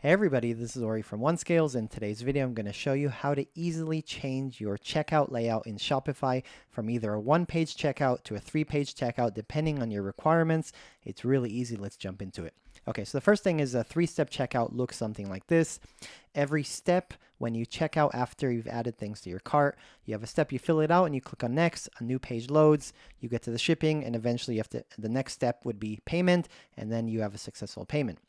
Hey everybody, this is Ori from OneScales. In today's video, I'm going to show you how to easily change your checkout layout in Shopify from either a one-page checkout to a three-page checkout, depending on your requirements. It's really easy. Let's jump into it. Okay, so the first thing is a three-step checkout looks something like this. Every step when you check out after you've added things to your cart, you have a step, you fill it out and you click on next, a new page loads, you get to the shipping, and eventually you have to, the next step would be payment, and then you have a successful payment.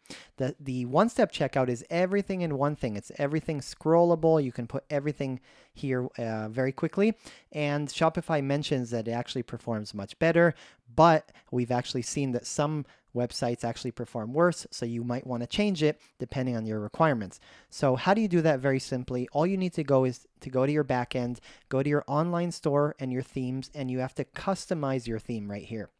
The one-step checkout is everything in one thing. It's everything scrollable. You can put everything here very quickly, and Shopify mentions that it actually performs much better, but we've actually seen that some websites actually perform worse, so you might want to change it depending on your requirements. So how do you do that? Very simply, all you need to go is to go to your backend, go to your online store and your themes, and you have to customize your theme right here.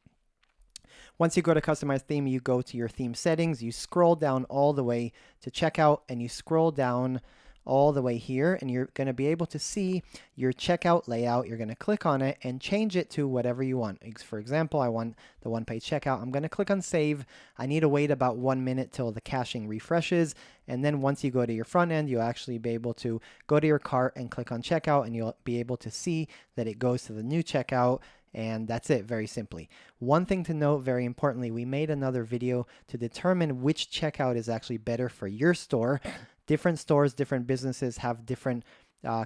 Once you go to customize theme, you go to your theme settings, you scroll down all the way to checkout, and you scroll down all the way here, and you're going to be able to see your checkout layout. You're going to click on it and change it to whatever you want. For example, I want the one-page checkout. I'm going to click on save. I need to wait about 1 minute till the caching refreshes, and then once you go to your front end, you'll actually be able to go to your cart and click on checkout, and you'll be able to see that it goes to the new checkout. And that's it, very simply. One thing to note, very importantly, we made another video to determine which checkout is actually better for your store. Different stores, different businesses have different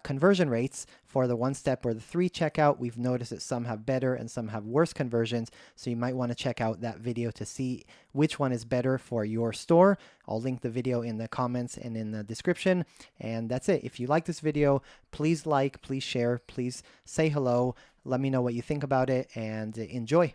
conversion rates for the one-step or the three checkout. We've noticed that some have better and some have worse conversions, so you might want to check out that video to see which one is better for your store. I'll link the video in the comments and in the description, and that's it. If you like this video, please like, please share, please say hello. Let me know what you think about it, and enjoy.